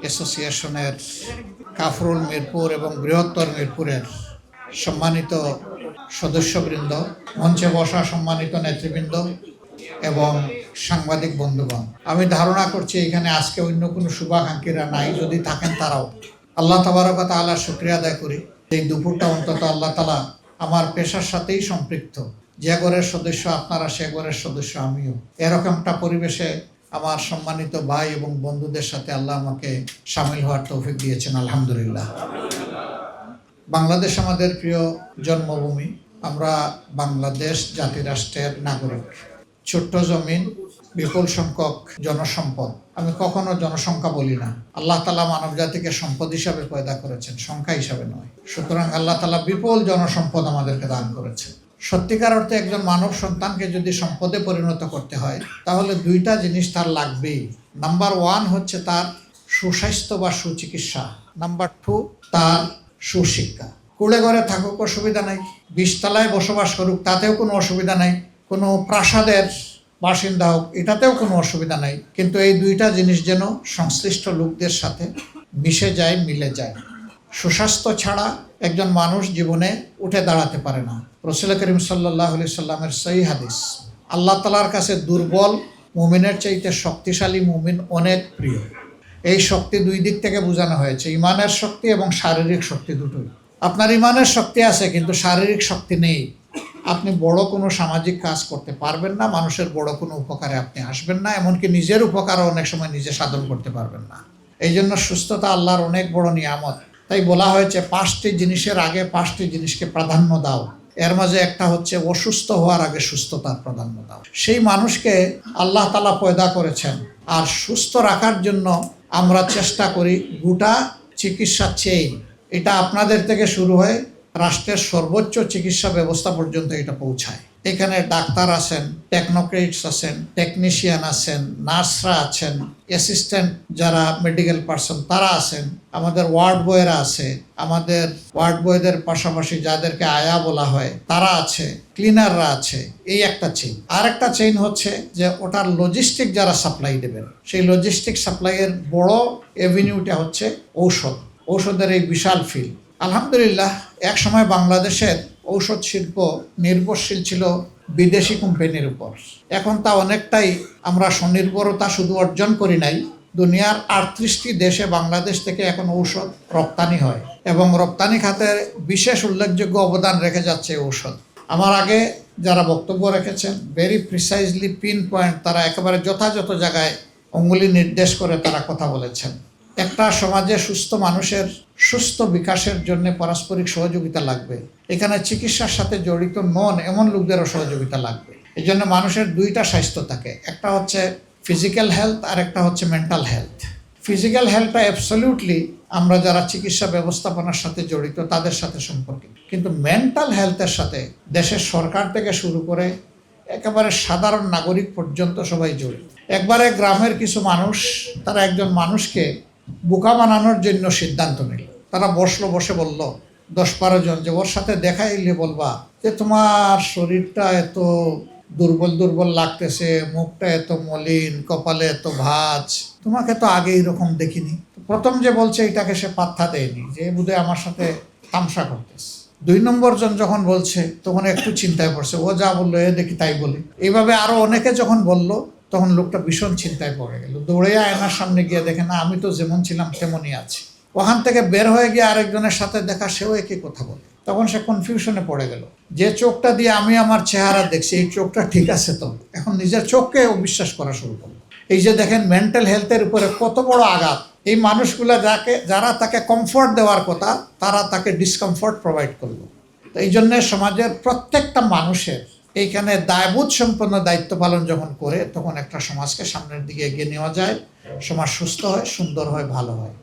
অ্যাসোসিয়েশনের কাফরুল মিরপুর এবং বৃহত্তর মিরপুরের সম্মানিত সদস্যবৃন্দ, মঞ্চে বসা সম্মানিত নেতৃবৃন্দ এবং সাংবাদিক বন্ধুগণ, আমি ধারণা করছি এখানে আজকে অন্য কোনো শুভাকাঙ্ক্ষীরা নাই। যদি থাকেন তারাও আল্লাহ তাবারক ওয়া তাআলার শুকরিয়া আদায় করি। এই দুপুরটা অন্তত আল্লাহ তাআলা আমার পেশার সাথেই সম্পৃক্ত। যে ঘরের সদস্য আপনারা, সে ঘরের সদস্য আমিও। এরকমটা পরিবেশে আমার সম্মানিত ভাই এবং বন্ধুদের সাথে আল্লাহ আমাকে সামিল হওয়ার তৌফিক দিয়েছেন, আলহামদুলিল্লাহ। বাংলাদেশ আমাদের প্রিয় জন্মভূমি। আমরা বাংলাদেশ জাতিরাষ্ট্রের নাগরিক। ছোট্ট জমিন, বিপুল সংখ্যক জনসম্পদ। আমি কখনো জনসংখ্যা বলি না। আল্লাহ তাআলা মানব জাতিকে সম্পদ হিসাবে পয়দা করেছেন, সংখ্যা হিসাবে নয়। সুতরাং আল্লাহ তাআলা বিপুল জনসম্পদ আমাদেরকে দান করেছেন। সত্যিকার অর্থে একজন মানব সন্তানকে যদি সম্পদে পরিণত করতে হয়, তাহলে দুইটা জিনিস তার লাগবেই। নাম্বার 1 হচ্ছে তার সুস্বাস্থ্য বা সুচিকিৎসা। নাম্বার 2 তার সুশিক্ষা। কুড়ে ঘরে থাকুক অসুবিধা নাই, 20 তলায় বসবাস করুক তাতেও কোনো অসুবিধা নাই, কোনো প্রাসাদের বাসিন্দা হোক এটাতেও কোনো অসুবিধা নাই, কিন্তু এই দুইটা জিনিস যেন সংশ্লিষ্ট লোকদের সাথে মিশে যায়, মিলে যায়। সুস্বাস্থ্য ছাড়া একজন মানুষ জীবনে উঠে দাঁড়াতে পারে না। রাসূল করিম সাল্লাল্লাহু আলাইহি সাল্লামের সহিহ হাদিস, আল্লাহ তাআলার কাছে দুর্বল মুমিনের চাইতে শক্তিশালী মুমিন অনেক প্রিয়। এই শক্তি দুই দিক থেকে বোঝানো হয়েছে, ইমানের শক্তি এবং শারীরিক শক্তি দুটোই। আপনার ইমানের শক্তি আছে কিন্তু শারীরিক শক্তি নেই, আপনি বড় কোনো সামাজিক কাজ করতে পারবেন না, মানুষের বড় কোনো উপকারে আপনি আসবেন না, এমনকি নিজের উপকারও অনেক সময় নিজে সাধন করতে পারবেন না। এই জন্য সুস্থতা আল্লাহর অনেক বড় নিয়ামত। তাই বলা হয়েছে 5টি জিনিসের আগে 5টি জিনিসকে প্রাধান্য দাও। এর মাঝে একটা হচ্ছে অসুস্থ হওয়ার আগে সুস্থতার প্রাধান্য দাও। সেই মানুষকে আল্লাহ তাআলা পয়দা করেছেন, আর সুস্থ রাখার জন্য আমরা চেষ্টা করি গোটা চিকিৎসা চেইন। এটা আপনাদের থেকে শুরু হয়ে রাষ্ট্রের সর্বোচ্চ চিকিৎসা ব্যবস্থা পর্যন্ত এটা পৌঁছায়। এখানে ডাক্তার আছেন, টেকনোক্রেটস আছেন, টেকনিশিয়ান আছেন, নার্সরা আছেন, অ্যাসিস্ট্যান্ট যারা মেডিকেল পার্সন তারা আছেন, আমাদের ওয়ার্ড বয়রা আছে, আমাদের ওয়ার্ড বয়দের পাশাপাশি যাদেরকে আয়া বলা হয় তারা আছে, ক্লিনাররা আছে। এই একটা চেইন। আর একটা চেইন হচ্ছে যে ওটার লজিস্টিক যারা সাপ্লাই দেবেন, সেই লজিস্টিক সাপ্লাইয়ের বড় এভিনিউটা হচ্ছে ঔষধ। ঔষধের এই বিশাল ফিল্ড। আলহামদুলিল্লাহ, এক সময় বাংলাদেশের ঔষধ শিল্প নির্ভরশীল ছিল বিদেশি কোম্পানির উপর। এখন তা অনেকটাই আমরা স্বনির্ভরতা শুধু অর্জন করি নাই, দুনিয়ার 38টি দেশে বাংলাদেশ থেকে এখন ঔষধ রপ্তানি হয় এবং রপ্তানি খাতে বিশেষ উল্লেখযোগ্য অবদান রেখে যাচ্ছে ঔষধ। আমার আগে যারা বক্তব্য রেখেছেন ভেরি প্রিসাইজলি পিন পয়েন্ট, তারা একেবারে যথাযথ জায়গায় অঙ্গুলি নির্দেশ করে তারা কথা বলেছেন। একটা সমাজে সুস্থ মানুষের সুস্থ বিকাশের জন্য পারস্পরিক সহযোগিতা লাগবে। এখানে চিকিৎসার সাথে জড়িত নন এমন লোকদেরও সহযোগিতা লাগবে। এই জন্য মানুষের দুইটা স্বাস্থ্য থাকে, একটা হচ্ছে ফিজিক্যাল হেলথ আর একটা হচ্ছে মেন্টাল হেলথ। ফিজিক্যাল হেলথটা অ্যাবসলিউটলি আমরা যারা চিকিৎসা ব্যবস্থাপনার সাথে জড়িত তাদের সাথে সম্পর্কিত, কিন্তু মেন্টাল হেলথের সাথে দেশের সরকার থেকে শুরু করে একেবারে সাধারণ নাগরিক পর্যন্ত সবাই জড়িত। একবারে গ্রামের কিছু মানুষ তারা একজন মানুষকে বোকা বানানোর জন্য সিদ্ধান্ত নিল। তারা বসে বলল 10-12 জন যে ওর সাথে দেখা এলে বলবা যে তোমার শরীরটা এত দুর্বল লাগতেছে, মুখটা এত মলিন, কপালে এত ভাঁজ, তোমাকে তো আগে এরকম দেখিনি। প্রথম যে বলছে এটাকে সে পাত্তা দেয়নি, যে বোধহয় আমার সাথে তামসা করতেছে। 2 নম্বর জন যখন বলছে তখন একটু চিন্তায় পড়ছে, ও যা বললো এ দেখি তাই বলে। এইভাবে আরো অনেকে যখন বলল তখন লোকটা ভীষণ চিন্তায় পড়ে গেল। দৌড়ে আয়নার সামনে গিয়ে দেখে না, আমি তো যেমন ছিলাম তেমনই আছি। ওখান থেকে বের হয়ে গিয়ে আরেকজনের সাথে দেখা, সেও একই কথা বলে। তখন সে কনফিউশনে পড়ে গেল, যে চোখটা দিয়ে আমি আমার চেহারা দেখছি এই চোখটা ঠিক আছে তো? এখন নিজের চোখকে অবিশ্বাস করা শুরু করলো। এই যে দেখেন মেন্টাল হেলথের উপরে কত বড় আঘাত। এই মানুষগুলা যারা তাকে কমফর্ট দেওয়ার কথা তারা তাকে ডিসকমফর্ট প্রোভাইড করলো। তো এই জন্যে সমাজের প্রত্যেকটা মানুষের এইখানে দায়বোধ সম্পন্ন দায়িত্ব পালন যখন করে তখন একটা সমাজকে সামনের দিকে এগিয়ে নেওয়া যায়, সমাজ সুস্থ হয়, সুন্দর হয়, ভালো হয়।